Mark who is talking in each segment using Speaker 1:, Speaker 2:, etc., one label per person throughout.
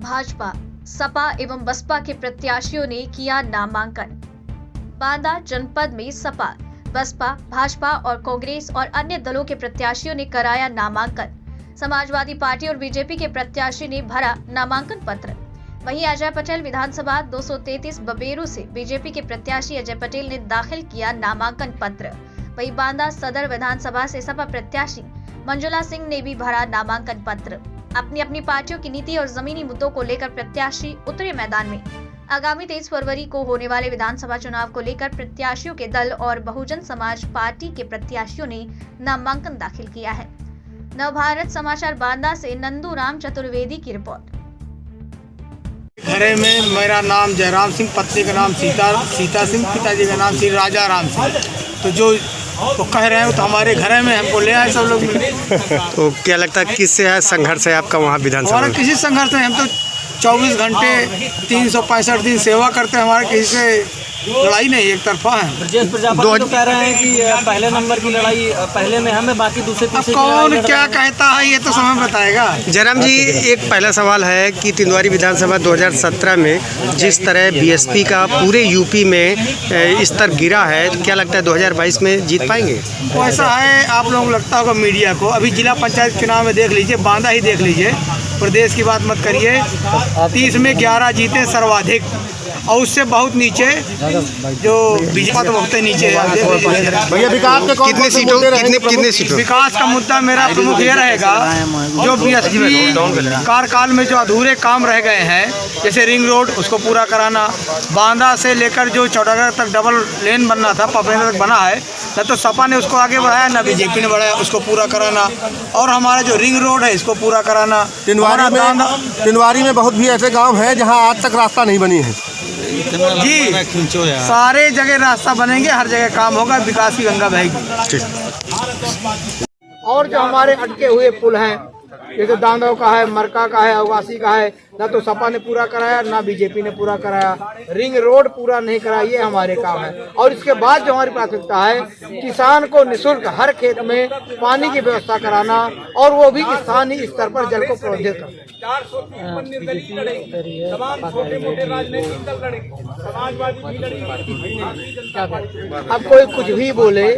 Speaker 1: भाजपा, सपा एवं बसपा के प्रत्याशियों ने किया नामांकन। बांदा जनपद में सपा, बसपा, भाजपा और कांग्रेस और अन्य दलों के प्रत्याशियों ने कराया नामांकन। समाजवादी पार्टी और बीजेपी के प्रत्याशी ने भरा नामांकन पत्र। वहीं अजय पटेल विधानसभा 233 बबेरू से बीजेपी के प्रत्याशी अजय पटेल ने दाखिल किया नामांकन पत्र। वहीं बांदा सदर विधानसभा से सपा प्रत्याशी मंजुला सिंह ने भी भरा नामांकन पत्र। अपनी अपनी पार्टियों की नीति और जमीनी मुद्दों को लेकर प्रत्याशी उतरे मैदान में। आगामी 23 फरवरी को होने वाले विधानसभा चुनाव को लेकर प्रत्याशियों के दल और बहुजन समाज पार्टी के प्रत्याशियों ने नामांकन दाखिल किया है। नवभारत समाचार बांदा से नंदूराम चतुर्वेदी की रिपोर्ट।
Speaker 2: घरे में मेरा नाम जयराम सिंह, पत्नी का नाम सीता सिंह, पिताजी का नाम श्री राजा राम सिंह। तो जो तो कह रहे हैं तो हमारे घर में हमको ले आए सब लोग मिले।
Speaker 3: तो क्या लगता है किससे है संघर्ष है आपका वहाँ विधानसभा
Speaker 2: हमारा
Speaker 3: में?
Speaker 2: किसी संघर्ष में, हम तो 24 घंटे 365 दिन सेवा करते हैं। हमारे किसी से लड़ाई नहीं, एक तरफा है।
Speaker 4: ब्रजेश प्रजापति तो कह रहे हैं कि पहले नंबर की लड़ाई पहले में हमें, बाकी दूसरे
Speaker 2: अब कौन क्या कहता है ये तो समय बताएगा।
Speaker 3: जयराम जी, एक पहला सवाल है कि तिंदवारी विधानसभा 2017 में जिस तरह बीएसपी का पूरे यूपी में स्तर गिरा है, क्या लगता है 2022 में जीत पाएंगे?
Speaker 2: तो ऐसा है, आप लोगों को लगता होगा मीडिया को, अभी जिला पंचायत चुनाव में देख लीजिए, बांदा ही देख लीजिए, प्रदेश की बात मत करिए। 30 में 11 जीते सर्वाधिक, और उससे बहुत नीचे जो बीजेपी तो बहुत नीचे है।
Speaker 3: भैया विकास में कितने सीटों?
Speaker 2: विकास का मुद्दा मेरा प्रमुख ये रहेगा, जो बीएसपी कार्यकाल में जो अधूरे काम रह गए हैं, जैसे रिंग रोड, उसको पूरा कराना। बांदा से लेकर जो चौड़ागढ़ तक डबल लेन बनना था, पपेंद्र तक बना है, न तो सपा ने उसको आगे बढ़ाया, न बीजेपी ने बढ़ाया, उसको पूरा कराना। और हमारा जो रिंग रोड है, इसको पूरा कराना।
Speaker 5: तिंदवारी में बहुत भी ऐसे गांव हैं जहां आज तक रास्ता नहीं बनी है
Speaker 2: जी। सारे जगह रास्ता बनेंगे, हर जगह काम होगा, विकास की गंगा बहेगी। और जो हमारे अटके हुए पुल हैं, जैसे दांदव का है, मरका का है, अवगासी का है, ना तो सपा ने पूरा कराया, ना बीजेपी ने पूरा कराया। रिंग रोड पूरा नहीं कराया, ये हमारे काम है। और इसके बाद जो हमारी प्राथमिकता है, किसान को निःशुल्क हर खेत में पानी की व्यवस्था कराना, और वो भी स्थानीय स्तर पर जल को प्रबंधित करना। अब कोई कुछ भी बोले,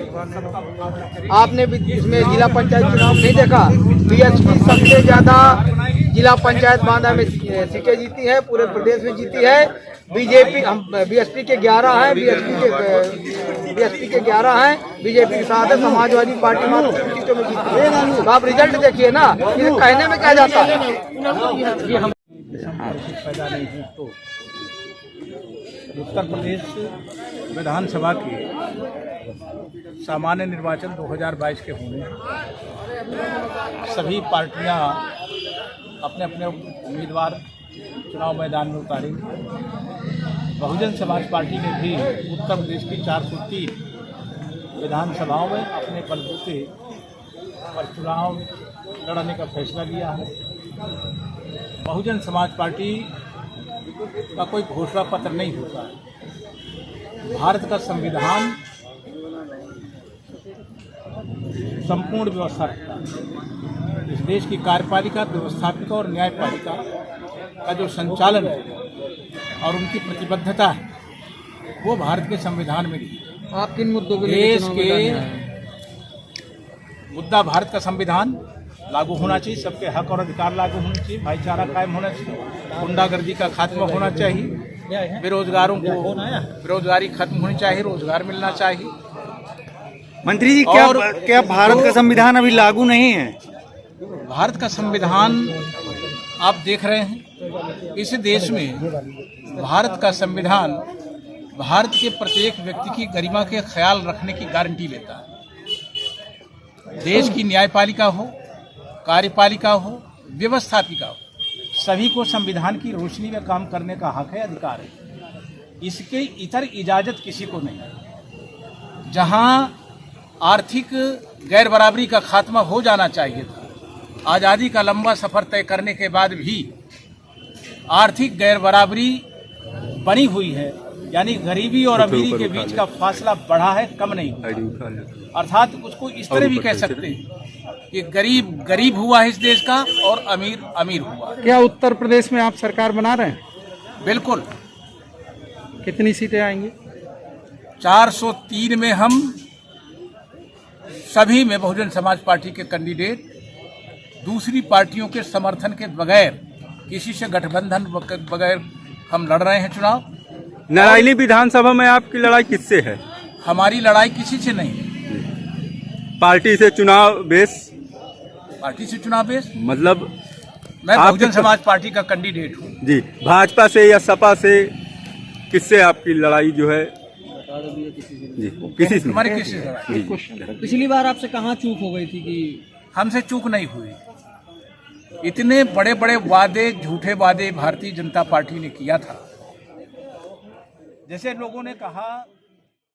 Speaker 2: आपने इसमें जिला पंचायत चुनाव नहीं देखा, बीएसपी सबसे ज्यादा जिला पंचायत बांदा में सीटें जीती है, पूरे प्रदेश में जीती है। बीजेपी बीएसपी के 11 हैं, बीएसपी के 11 हैं, बीजेपी के साथ है। समाजवादी पार्टी मात्र सीटों में जीती है। तो आप रिजल्ट देखिए ना, ये कहने में क्या जाता है।
Speaker 6: पैदा नहीं हुई तो उत्तर प्रदेश विधानसभा के सामान्य निर्वाचन 2022 के होने, सभी पार्टियां अपने अपने उम्मीदवार चुनाव मैदान में उतारेंगे। बहुजन समाज पार्टी ने भी उत्तर प्रदेश की 403 विधानसभाओं में अपने बलबूते पर चुनाव लड़ने का फैसला लिया है। बहुजन समाज पार्टी का कोई घोषणा पत्र नहीं होता है। भारत का संविधान संपूर्ण व्यवस्था रखता है। इस देश की कार्यपालिका, व्यवस्थापिका और न्यायपालिका का जो संचालन है और उनकी प्रतिबद्धता है, वो भारत के संविधान में नहीं है।
Speaker 2: आप किन मुद्दों के
Speaker 6: देश के मुद्दा भारत का संविधान लागू होना चाहिए, सबके हक और अधिकार लागू होने चाहिए, भाईचारा कायम होना चाहिए, गुंडागर्दी का खात्मा होना चाहिए, बेरोजगारों को बेरोजगारी खत्म होनी चाहिए, रोजगार मिलना चाहिए।
Speaker 4: मंत्री जी, क्या भारत का संविधान अभी लागू नहीं है?
Speaker 6: भारत का संविधान आप देख रहे हैं, इस देश में भारत का संविधान भारत के प्रत्येक व्यक्ति की गरिमा के ख्याल रखने की गारंटी लेता है। देश की न्यायपालिका हो, कार्यपालिका हो, व्यवस्थापिका हो, सभी को संविधान की रोशनी में काम करने का हक है, अधिकार है। इसके इतर इजाजत किसी को नहीं है। जहां आर्थिक गैर बराबरी का खात्मा हो जाना चाहिए था, आज़ादी का लंबा सफ़र तय करने के बाद भी आर्थिक गैर बराबरी बनी हुई है, यानी गरीबी और अमीरी के बीच का फासला बढ़ा है, कम नहीं हुआ। अर्थात उसको इस तरह भी कह सकते हैं कि गरीब गरीब हुआ है इस देश का और अमीर अमीर हुआ।
Speaker 4: क्या उत्तर प्रदेश में आप सरकार बना रहे हैं?
Speaker 6: बिल्कुल।
Speaker 4: कितनी सीटें आएंगी?
Speaker 6: 403 में हम सभी में बहुजन समाज पार्टी के कैंडिडेट दूसरी पार्टियों के समर्थन के बगैर, किसी से गठबंधन बगैर हम लड़ रहे हैं चुनाव।
Speaker 7: नारायणी विधानसभा में आपकी लड़ाई किससे है?
Speaker 6: हमारी लड़ाई किसी से नहीं है।
Speaker 7: पार्टी से चुनाव बेस?
Speaker 6: पार्टी से चुनाव बेस
Speaker 7: मतलब
Speaker 6: मैं बहुजन समाज पार्टी का कैंडिडेट हूँ।
Speaker 7: जी, भाजपा से या सपा से किससे आपकी लड़ाई जो है? जी, किसी से?
Speaker 6: हमारी किसी से लड़ाई।
Speaker 2: पिछली बार आपसे कहाँ चूक हो गई थी कि?
Speaker 6: हमसे चूक नहीं हुई। इतने बड़े बड़े वादे, झूठे वादे भारतीय जनता पार्टी ने किया था। जैसे लोगों ने कहा